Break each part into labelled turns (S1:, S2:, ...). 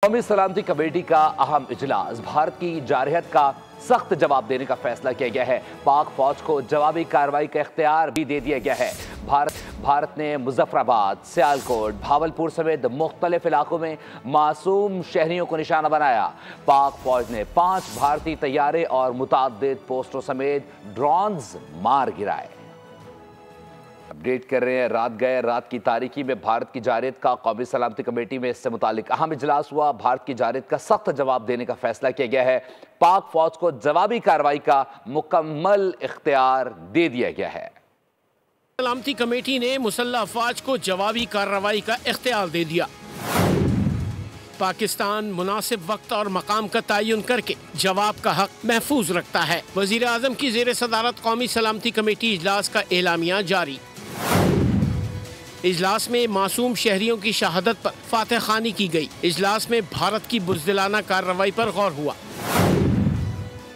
S1: कौमी सलामती कमेटी का अहम इजलास। भारत की जारहियत का सख्त जवाब देने का फैसला किया गया है। पाक फौज को जवाबी कार्रवाई का इख्तियार भी दे दिया गया है। भारत ने मुजफ्फराबाद, सियालकोट, भावलपुर समेत मुख्तलिफ इलाकों में मासूम शहरियों को निशाना बनाया। पाक फौज ने 5 भारतीय तैयारे और मुताद्दिद पोस्टों समेत ड्रोन्स मार गिराए। अपडेट कर रहे हैं रात की तारीकी में भारत की जारहियत का कौमी सलामती कमेटी में इससे मुतालिक अहम इजलास हुआ। भारत की जारहियत का सख्त जवाब देने का फैसला किया गया है। पाक फौज को जवाबी कार्रवाई का मुकम्मल इख्तियार दे दिया गया है।
S2: सलामती कमेटी ने मुसल्लह अफवाज को जवाबी कार्रवाई का इख्तियार दे दिया। पाकिस्तान मुनासिब वक्त और मकाम का तयन करके जवाब का हक महफूज रखता है। वजीर आजम की ज़ेर सदारत कौमी सलामती कमेटी इजलास का एलामिया जारी। इजलास में मासूम शहरियों की शहादत पर फातह खानी की गई। इजलास में भारत की बुज़दिलाना कार्रवाई पर गौर हुआ।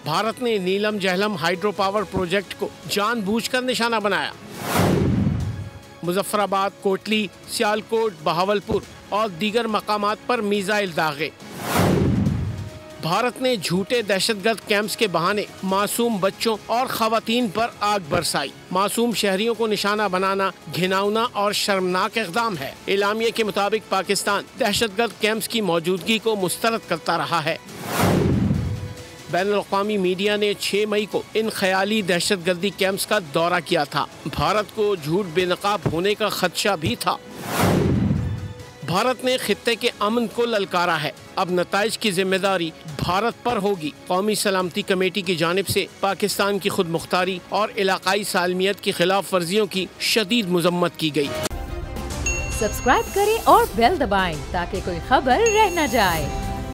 S2: भारत ने नीलम जहलम हाइड्रो पावर प्रोजेक्ट को जानबूझकर निशाना बनाया। मुजफ्फराबाद, कोटली, सियालकोट, बहावलपुर और दीगर मकामात पर मिसाइल दागे। भारत ने झूठे दहशतगर्द कैंप्स के बहाने मासूम बच्चों और खवातीन पर आग बरसाई। मासूम शहरियों को निशाना बनाना घिनौना और शर्मनाक इक़दाम है। एलामिया के मुताबिक पाकिस्तान दहशतगर्द कैंप्स की मौजूदगी को मुस्तरद करता रहा है। बैनुल-अक़वामी मीडिया ने 6 मई को इन ख्याली दहशतगर्दी कैंप्स का दौरा किया था। भारत को झूठ बेनकाब होने का खदशा भी था। भारत ने खित्ते के अमन को ललकारा है। अब नताइज की जिम्मेदारी भारत पर होगी। कौमी सलामती कमेटी की जानिब से पाकिस्तान की खुद मुख्तारी और इलाकाई सालमियत की खिलाफ वर्जियों की शदीद मुजम्मत की गई।
S3: सब्सक्राइब करें और बेल दबाएं ताकि कोई खबर रह न जाए।